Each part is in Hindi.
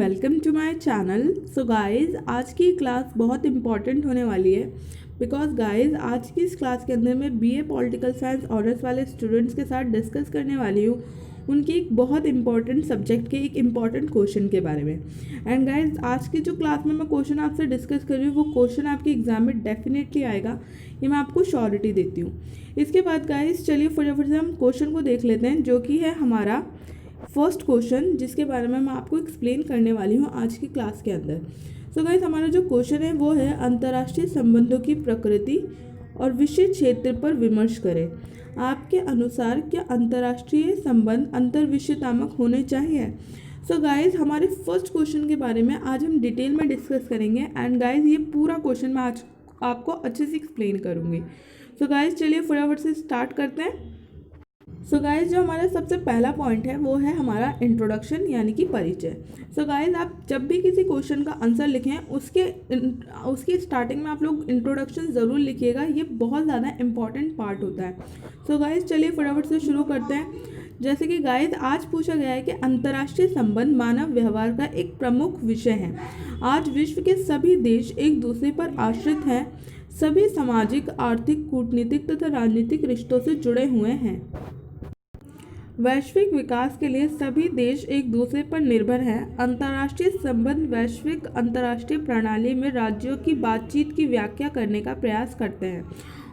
Welcome to my channel. So guys, आज की क्लास बहुत इंपॉर्टेंट होने वाली है बिकॉज गाइस आज की इस क्लास के अंदर मैं बीए पॉलिटिकल साइंस ऑनर्स वाले स्टूडेंट्स के साथ डिस्कस करने वाली हूँ उनके एक बहुत इंपॉर्टेंट सब्जेक्ट के एक इम्पॉर्टेंट क्वेश्चन के बारे में। एंड गाइस आज की जो क्लास में मैं क्वेश्चन आपसे डिस्कस कर रही हूँ वो क्वेश्चन आपके एग्जाम में डेफिनेटली आएगा, ये मैं आपको श्योरिटी देती हूँ। इसके बाद गाइस चलिए फटाफट से हम क्वेश्चन को देख लेते हैं, जो कि है हमारा फर्स्ट क्वेश्चन, जिसके बारे में मैं आपको एक्सप्लेन करने वाली हूँ आज की क्लास के अंदर। सो गाइस हमारा जो क्वेश्चन है वो है अंतर्राष्ट्रीय संबंधों की प्रकृति और विषय क्षेत्र पर विमर्श करें। आपके अनुसार क्या अंतर्राष्ट्रीय संबंध अंतर्विषयतात्मक होने चाहिए? सो गाइस हमारे फर्स्ट क्वेश्चन के बारे में आज हम डिटेल में डिस्कस करेंगे एंड गाइस ये पूरा क्वेश्चन मैं आज आपको अच्छे से एक्सप्लेन करूँगी। सो गाइस चलिए फटाफट से स्टार्ट करते हैं। सो गाइस जो हमारा सबसे पहला पॉइंट है वो है हमारा इंट्रोडक्शन यानी कि परिचय। सो गाइस आप जब भी किसी क्वेश्चन का आंसर लिखें उसके स्टार्टिंग में आप लोग इंट्रोडक्शन ज़रूर लिखिएगा, ये बहुत ज़्यादा इंपॉर्टेंट पार्ट होता है। सो गाइस चलिए फटाफट से शुरू करते हैं। जैसे कि गाइस आज पूछा गया है कि अंतर्राष्ट्रीय संबंध मानव व्यवहार का एक प्रमुख विषय है। आज विश्व के सभी देश एक दूसरे पर आश्रित हैं, सभी सामाजिक, आर्थिक, कूटनीतिक तथा राजनीतिक रिश्तों से जुड़े हुए हैं। वैश्विक विकास के लिए सभी देश एक दूसरे पर निर्भर हैं। अंतर्राष्ट्रीय संबंध वैश्विक अंतर्राष्ट्रीय प्रणाली में राज्यों की बातचीत की व्याख्या करने का प्रयास करते हैं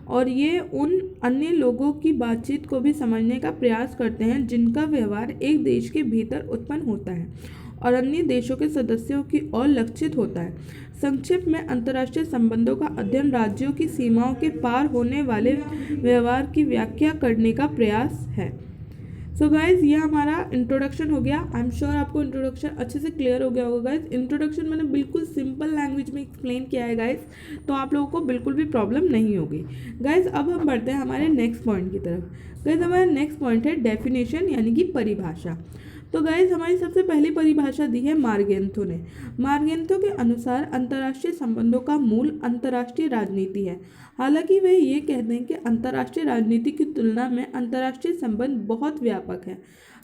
और ये उन अन्य लोगों की बातचीत को भी समझने का प्रयास करते हैं जिनका व्यवहार एक देश के भीतर उत्पन्न होता है और अन्य देशों के सदस्यों की ओर लक्षित होता है। संक्षेप में अंतर्राष्ट्रीय संबंधों का अध्ययन राज्यों की सीमाओं के पार होने वाले व्यवहार की व्याख्या करने का प्रयास है। सो गाइज ये हमारा इंट्रोडक्शन हो गया। आई एम श्योर आपको इंट्रोडक्शन अच्छे से क्लियर हो गया होगा गाइज। इंट्रोडक्शन मैंने बिल्कुल सिंपल लैंग्वेज में एक्सप्लेन किया है गाइज, तो आप लोगों को बिल्कुल भी प्रॉब्लम नहीं होगी गाइज। अब हम बढ़ते हैं हमारे नेक्स्ट पॉइंट की तरफ। गाइज हमारा नेक्स्ट पॉइंट है डेफिनेशन यानी कि परिभाषा। तो गाइज हमारी सबसे पहली परिभाषा दी है मार्गेंथो ने। मार्गेंथो के अनुसार अंतर्राष्ट्रीय संबंधों का मूल अंतर्राष्ट्रीय राजनीति है। हालांकि वे ये कहते हैं कि अंतर्राष्ट्रीय राजनीति की तुलना में अंतर्राष्ट्रीय संबंध बहुत व्यापक है।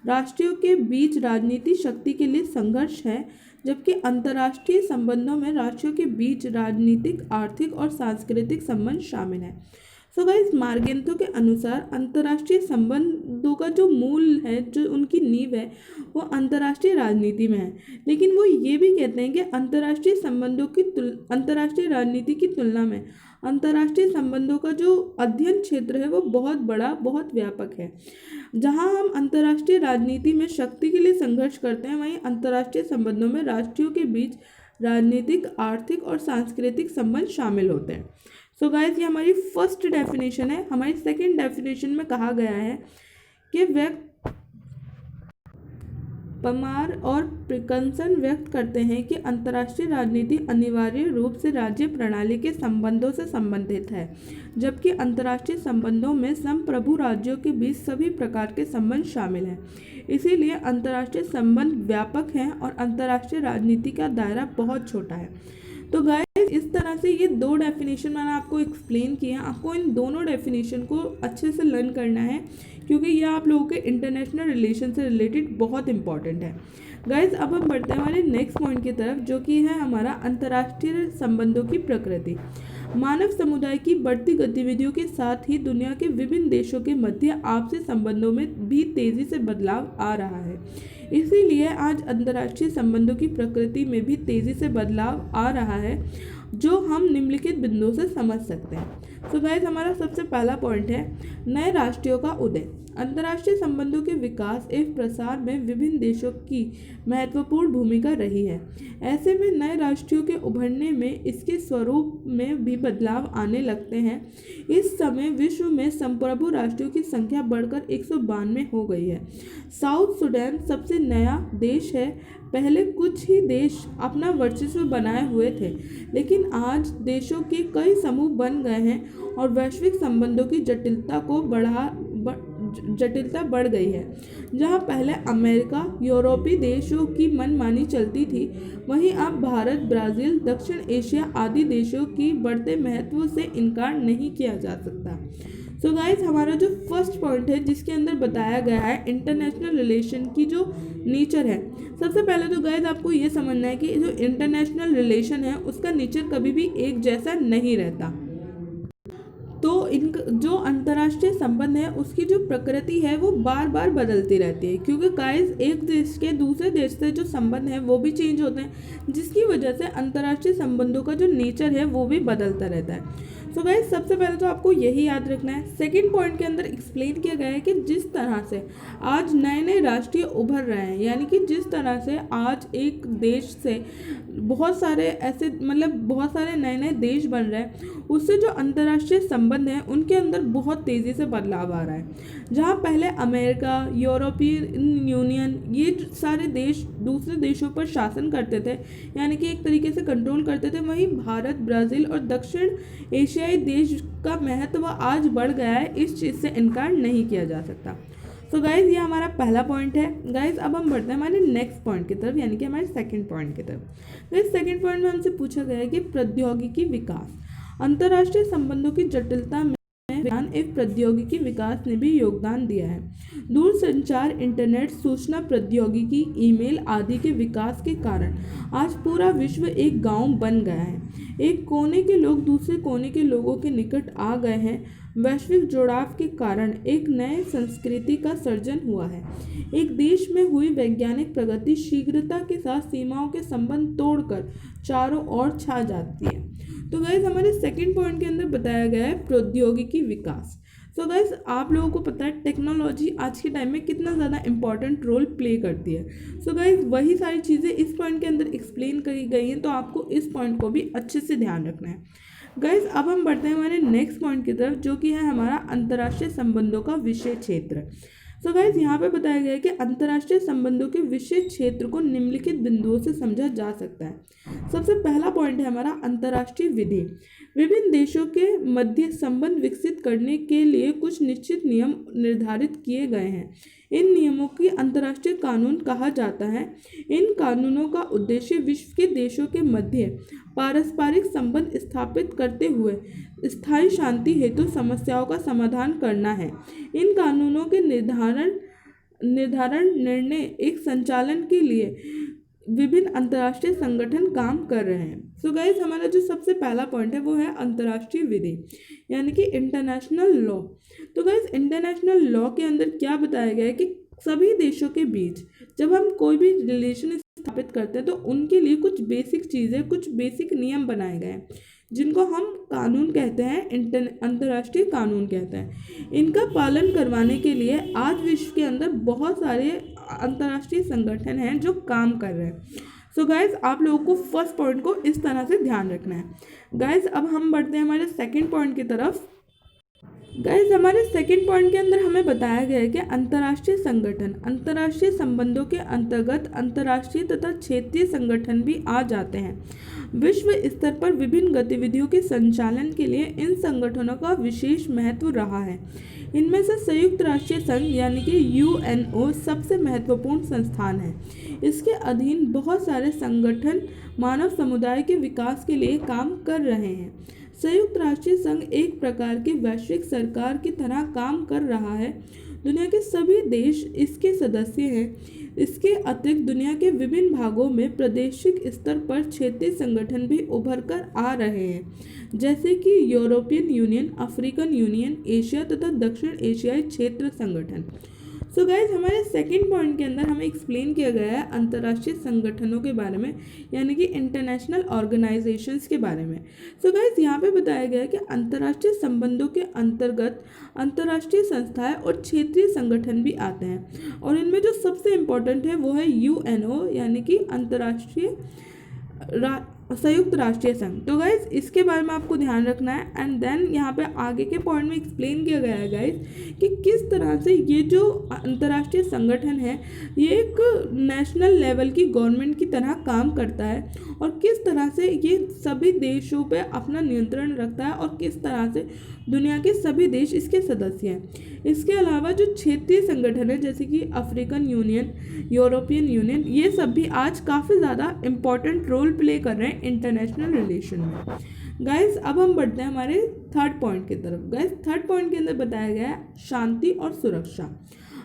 राष्ट्रों के बीच राजनीति शक्ति के लिए संघर्ष है, जबकि अंतर्राष्ट्रीय संबंधों में राष्ट्रों के बीच राजनीतिक, आर्थिक और सांस्कृतिक संबंध शामिल हैं। सो गाइस मार्गेंथो के अनुसार अंतर्राष्ट्रीय संबंधों का जो मूल है, जो उनकी नींव है, वो अंतर्राष्ट्रीय राजनीति में है। लेकिन वो ये भी कहते हैं कि अंतर्राष्ट्रीय संबंधों की अंतर्राष्ट्रीय राजनीति की तुलना में अंतर्राष्ट्रीय संबंधों का जो अध्ययन क्षेत्र है वो बहुत बड़ा, बहुत व्यापक है। जहाँ हम अंतर्राष्ट्रीय राजनीति में शक्ति के लिए संघर्ष करते हैं, वहीं अंतर्राष्ट्रीय संबंधों में राष्ट्रों के बीच राजनीतिक, आर्थिक और सांस्कृतिक संबंध शामिल होते हैं। सो गाइस ये हमारी फर्स्ट डेफिनेशन है। हमारी सेकंड डेफिनेशन में कहा गया है कि पमार और प्रिकंसन व्यक्त करते हैं कि अंतर्राष्ट्रीय राजनीति अनिवार्य रूप से राज्य प्रणाली के संबंधों से संबंधित है, जबकि अंतर्राष्ट्रीय संबंधों में संप्रभु राज्यों के बीच सभी प्रकार के संबंध शामिल हैं। इसीलिए अंतर्राष्ट्रीय संबंध व्यापक हैं और अंतर्राष्ट्रीय राजनीति का दायरा बहुत छोटा है। तो गाइस इस तरह से ये दो डेफिनेशन मैंने आपको एक्सप्लेन किया। आपको इन दोनों डेफिनेशन को अच्छे से लर्न करना है क्योंकि ये आप लोगों के इंटरनेशनल रिलेशन से रिलेटेड बहुत इंपॉर्टेंट है। गाइस अब हम बढ़ते हैं हमारे नेक्स्ट पॉइंट की तरफ, जो कि है हमारा अंतर्राष्ट्रीय संबंधों की प्रकृति। मानव समुदाय की बढ़ती गतिविधियों के साथ ही दुनिया के विभिन्न देशों के मध्य आपसी संबंधों में भी तेजी से बदलाव आ रहा है। इसीलिए आज अंतर्राष्ट्रीय संबंधों की प्रकृति में भी तेजी से बदलाव आ रहा है, जो हम निम्नलिखित बिंदुओं से समझ सकते हैं। तो गाइस हमारा सबसे पहला पॉइंट है नए राष्ट्रों का उदय। अंतर्राष्ट्रीय संबंधों के विकास एवं प्रसार में विभिन्न देशों की महत्वपूर्ण भूमिका रही है। ऐसे में नए राष्ट्रों के उभरने में इसके स्वरूप में भी बदलाव आने लगते हैं। इस समय विश्व में संप्रभु राष्ट्रों की संख्या बढ़कर 192 हो गई है। साउथ सुडान सबसे नया देश है। पहले कुछ ही देश अपना वर्चस्व बनाए हुए थे, लेकिन आज देशों के कई समूह बन गए हैं और वैश्विक संबंधों की जटिलता बढ़ गई है। जहां पहले अमेरिका, यूरोपीय देशों की मनमानी चलती थी, वहीं अब भारत, ब्राज़ील, दक्षिण एशिया आदि देशों की बढ़ते महत्व से इनकार नहीं किया जा सकता। सो गाइज हमारा जो फर्स्ट पॉइंट है जिसके अंदर बताया गया है इंटरनेशनल रिलेशन की जो नेचर है, सबसे पहले तो गाइज आपको ये समझना है कि जो इंटरनेशनल रिलेशन है उसका नेचर कभी भी एक जैसा नहीं रहता। तो इन जो अंतर्राष्ट्रीय संबंध है उसकी जो प्रकृति है वो बार बार बदलती रहती है, क्योंकि गाइस एक देश के दूसरे देश से जो संबंध है वो भी चेंज होते हैं, जिसकी वजह से अंतर्राष्ट्रीय संबंधों का जो नेचर है वो भी बदलता रहता है। सो गाइस सबसे पहले तो आपको यही याद रखना है। सेकंड पॉइंट के अंदर एक्सप्लेन किया गया है कि जिस तरह से आज नए नए राष्ट्रीय उभर रहे हैं, यानी कि जिस तरह से आज एक देश से बहुत सारे ऐसे बहुत सारे नए नए देश बन रहे हैं, उससे जो अंतर्राष्ट्रीय संबंध हैं उनके अंदर बहुत तेज़ी से बदलाव आ रहा है। जहाँ पहले अमेरिका, यूरोपियन यूनियन, ये सारे देश दूसरे देशों पर शासन करते थे, यानी कि एक तरीके से कंट्रोल करते थे, वहीं भारत, ब्राज़ील और दक्षिण एशियाई देश का महत्व आज बढ़ गया है। इस चीज़ से इनकार नहीं किया जा सकता। तो गाइज ये हमारा पहला पॉइंट है। गाइज अब हम बढ़ते हैं हमारे नेक्स्ट पॉइंट की तरफ, यानी कि हमारे सेकंड पॉइंट की तरफ। गाइज सेकंड पॉइंट में हमसे पूछा गया है कि प्रौद्योगिकी विकास अंतर्राष्ट्रीय संबंधों की जटिलता में विज्ञान एवं प्रौद्योगिकी विकास ने भी योगदान दिया है। दूरसंचार, इंटरनेट, सूचना प्रौद्योगिकी, ईमेल आदि के विकास के कारण आज पूरा विश्व एक गांव बन गया है। एक कोने के लोग दूसरे कोने के लोगों के निकट आ गए हैं। वैश्विक जुड़ाव के कारण एक नए संस्कृति का सर्जन हुआ है। एक देश में हुई वैज्ञानिक प्रगति शीघ्रता के साथ सीमाओं के संबंध तोड़कर चारों ओर छा जाती है। तो गाइज हमारे सेकंड पॉइंट के अंदर बताया गया है प्रौद्योगिकी विकास। सो गाइज आप लोगों को पता है टेक्नोलॉजी आज के टाइम में कितना ज़्यादा इंपॉर्टेंट रोल प्ले करती है। सो गाइज वही सारी चीज़ें इस पॉइंट के अंदर एक्सप्लेन करी गई हैं, तो आपको इस पॉइंट को भी अच्छे से ध्यान रखना है। गाइज अब हम बढ़ते हैं हमारे नेक्स्ट पॉइंट की तरफ, जो कि है हमारा अंतर्राष्ट्रीय संबंधों का विषय क्षेत्र। सो गाइज यहाँ पे बताया गया है कि अंतर्राष्ट्रीय संबंधों के विषय क्षेत्र को निम्नलिखित बिंदुओं से समझा जा सकता है। सबसे पहला पॉइंट है हमारा अंतर्राष्ट्रीय विधि। विभिन्न देशों के मध्य संबंध विकसित करने के लिए कुछ निश्चित नियम निर्धारित किए गए हैं। इन नियमों की अंतर्राष्ट्रीय कानून कहा जाता है। इन कानूनों का उद्देश्य विश्व के देशों के मध्य पारस्परिक संबंध स्थापित करते हुए स्थायी शांति हेतु समस्याओं का समाधान करना है। इन कानूनों के निर्धारण निर्णय एक संचालन के लिए विभिन्न अंतर्राष्ट्रीय संगठन काम कर रहे हैं। सो गाइज हमारा जो सबसे पहला पॉइंट है वो है अंतर्राष्ट्रीय विधि, यानी कि इंटरनेशनल लॉ। तो गाइज इंटरनेशनल लॉ के अंदर क्या बताया गया है कि सभी देशों के बीच जब हम कोई भी रिलेशन स्थापित करते हैं तो उनके लिए कुछ बेसिक चीज़ें, कुछ बेसिक नियम बनाए गए हैं, जिनको हम कानून कहते हैं, अंतर्राष्ट्रीय कानून कहते हैं। इनका पालन करवाने के लिए आज विश्व के अंदर बहुत सारे अंतर्राष्ट्रीय संगठन हैं जो काम कर रहे हैं। सो गाइज आप लोगों को फर्स्ट पॉइंट को इस तरह से ध्यान रखना है। गाइज अब हम बढ़ते हैं हमारे सेकंड पॉइंट की तरफ। गाइज हमारे सेकंड पॉइंट के अंदर हमें बताया गया है कि अंतर्राष्ट्रीय संगठन अंतर्राष्ट्रीय संबंधों के अंतर्गत अंतर्राष्ट्रीय तथा क्षेत्रीय संगठन भी आ जाते हैं। विश्व स्तर पर विभिन्न गतिविधियों के संचालन के लिए इन संगठनों का विशेष महत्व रहा है। इनमें से संयुक्त राष्ट्र संघ यानी कि यूएनओ सबसे महत्वपूर्ण संस्थान है। इसके अधीन बहुत सारे संगठन मानव समुदाय के विकास के लिए काम कर रहे हैं। संयुक्त राष्ट्र संघ एक प्रकार के वैश्विक सरकार की तरह काम कर रहा है। दुनिया के सभी देश इसके सदस्य हैं। इसके अतिरिक्त दुनिया के विभिन्न भागों में प्रादेशिक स्तर पर क्षेत्रीय संगठन भी उभर कर आ रहे हैं, जैसे कि European union, African union, Asia तथा दक्षिण एशियाई क्षेत्र संगठन। सो गाइज हमारे सेकंड पॉइंट के अंदर हमें एक्सप्लेन किया गया है अंतर्राष्ट्रीय संगठनों के बारे में, यानी कि इंटरनेशनल ऑर्गेनाइजेशंस के बारे में। सो गाइज यहाँ पे बताया गया है कि अंतर्राष्ट्रीय संबंधों के अंतर्गत अंतर्राष्ट्रीय संस्थाएं और क्षेत्रीय संगठन भी आते हैं, और इनमें जो सबसे इम्पोर्टेंट है वो है यूएनओ यानी कि अंतर्राष्ट्रीय संयुक्त राष्ट्रीय संघ। तो गाइज इसके बारे में आपको ध्यान रखना है। एंड देन यहाँ पे आगे के पॉइंट में एक्सप्लेन किया गया है गाइज कि किस तरह से ये जो अंतर्राष्ट्रीय संगठन है ये एक नेशनल लेवल की गवर्नमेंट की तरह काम करता है, और किस तरह से ये सभी देशों पे अपना नियंत्रण रखता है, और किस तरह से दुनिया के सभी देश इसके सदस्य हैं। इसके अलावा जो क्षेत्रीय संगठन है जैसे कि अफ्रीकन यूनियन, यूरोपियन यूनियन, ये सब भी आज काफ़ी ज़्यादा इम्पॉर्टेंट रोल प्ले कर रहे हैं इंटरनेशनल रिलेशन में। गाइस अब हम बढ़ते हैं हमारे थर्ड पॉइंट की तरफ। गाइस थर्ड पॉइंट के अंदर बताया गया है शांति और सुरक्षा।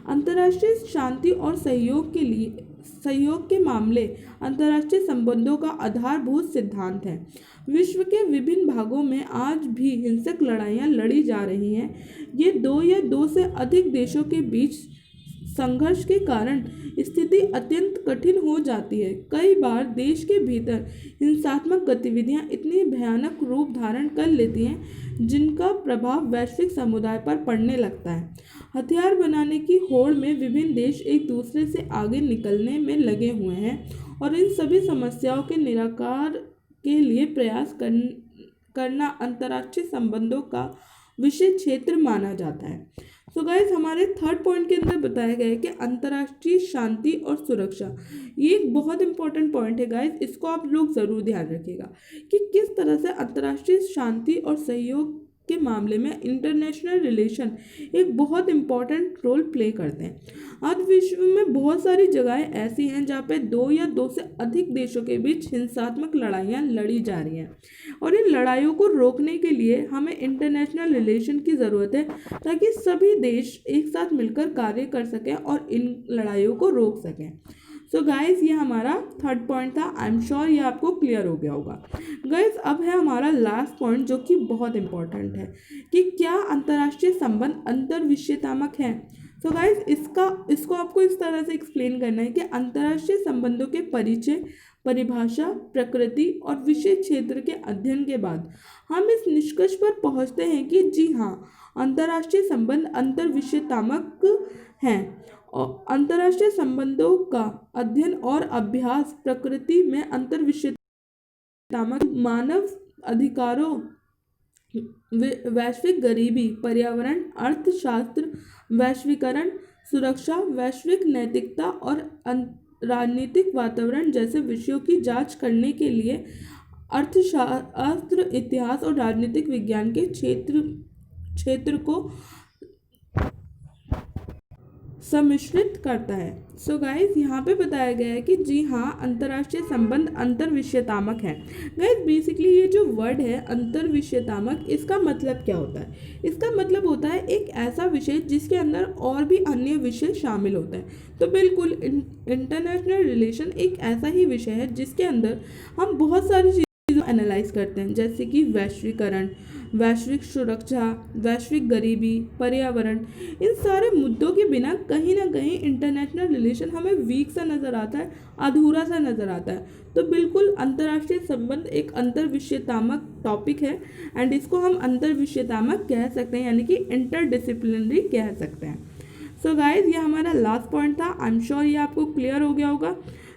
अंतर्राष्ट्रीय शांति और सहयोग के मामले अंतर्राष्ट्रीय संबंधों का आधारभूत सिद्धांत है। विश्व के विभिन्न भागों में आज भी हिंसक लड़ाइयाँ लड़ी जा रही हैं। ये दो या दो से अधिक देशों के बीच संघर्ष के कारण स्थिति अत्यंत कठिन हो जाती है। कई बार देश के भीतर हिंसात्मक गतिविधियां इतनी भयानक रूप धारण कर लेती हैं जिनका प्रभाव वैश्विक समुदाय पर पड़ने लगता है। हथियार बनाने की होड़ में विभिन्न देश एक दूसरे से आगे निकलने में लगे हुए हैं और इन सभी समस्याओं के निराकार के लिए प्रयास करना अंतर्राष्ट्रीय संबंधों का विषय क्षेत्र माना जाता है। सो गाइस हमारे थर्ड पॉइंट के अंदर बताया गया है कि अंतर्राष्ट्रीय शांति और सुरक्षा, ये एक बहुत इंपॉर्टेंट पॉइंट है गाइस। इसको आप लोग ज़रूर ध्यान रखिएगा कि किस तरह से अंतर्राष्ट्रीय शांति और सहयोग के मामले में इंटरनेशनल रिलेशन एक बहुत इंपॉर्टेंट रोल प्ले करते हैं। आज विश्व में बहुत सारी जगहें ऐसी हैं जहाँ पे दो या दो से अधिक देशों के बीच हिंसात्मक लड़ाइयाँ लड़ी जा रही हैं और इन लड़ाइयों को रोकने के लिए हमें इंटरनेशनल रिलेशन की ज़रूरत है ताकि सभी देश एक साथ मिलकर कार्य कर सकें और इन लड़ाइयों को रोक सकें। सो गाइज ये हमारा थर्ड पॉइंट था। आई एम श्योर ये आपको क्लियर हो गया होगा। गाइज अब है हमारा लास्ट पॉइंट जो कि बहुत इंपॉर्टेंट है कि क्या अंतर्राष्ट्रीय संबंध अंतर्विषयतात्मक है। सो गाइज इसको आपको इस तरह से एक्सप्लेन करना है कि अंतर्राष्ट्रीय संबंधों के परिचय, परिभाषा, प्रकृति और विषय क्षेत्र के अध्ययन के बाद हम इस निष्कर्ष पर पहुंचते हैं कि जी हाँ, अंतर्राष्ट्रीय संबंध अंतर्विषयतात्मक हैं और अंतर्राष्ट्रीय संबंधों का अध्ययन और अभ्यास प्रकृति में अंतर्विषयतात्मक मानव अधिकारों, वैश्विक गरीबी, पर्यावरण, अर्थशास्त्र, वैश्वीकरण, सुरक्षा, वैश्विक नैतिकता और राजनीतिक वातावरण जैसे विषयों की जांच करने के लिए अर्थशास्त्र, इतिहास और राजनीतिक विज्ञान के क्षेत्र को सम्मिश्रित करता है। सो गाइज यहाँ पे बताया गया है कि जी हाँ, अंतर्राष्ट्रीय संबंध अंतर्विषयतात्मक है। गाइज बेसिकली ये जो वर्ड है अंतर्विषयतात्मक, इसका मतलब क्या होता है? इसका मतलब होता है एक ऐसा विषय जिसके अंदर और भी अन्य विषय शामिल होते हैं। तो बिल्कुल इंटरनेशनल रिलेशन एक ऐसा ही विषय है जिसके अंदर हम बहुत सारी चीज़ें एनालाइज करते हैं, जैसे कि वैश्वीकरण, वैश्विक सुरक्षा, वैश्विक गरीबी, पर्यावरण। इन सारे मुद्दों के बिना कहीं ना कहीं इंटरनेशनल रिलेशन हमें वीक सा नज़र आता है, अधूरा सा नज़र आता है। तो बिल्कुल अंतर्राष्ट्रीय संबंध एक अंतर्विषयतात्मक टॉपिक है एंड इसको हम अंतर्विषयतात्मक कह सकते हैं, यानी कि इंटरडिसिप्लिनरी कह सकते हैं। सो गाइज ये हमारा लास्ट पॉइंट था। आई एम श्योर ये आपको क्लियर हो गया होगा।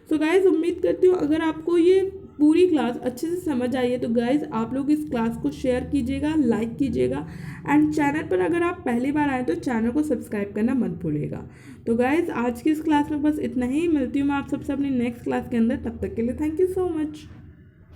सो गाइज उम्मीद करती हूँ अगर आपको ये पूरी क्लास अच्छे से समझ आई है तो गाइज आप लोग इस क्लास को शेयर कीजिएगा, लाइक कीजिएगा एंड चैनल पर अगर आप पहली बार आए तो चैनल को सब्सक्राइब करना मत भूलिएगा। तो गाइज आज की इस क्लास में बस इतना ही। मिलती हूँ मैं आप सबसे अपनी नेक्स्ट क्लास के अंदर। तब तक के लिए थैंक यू सो मच।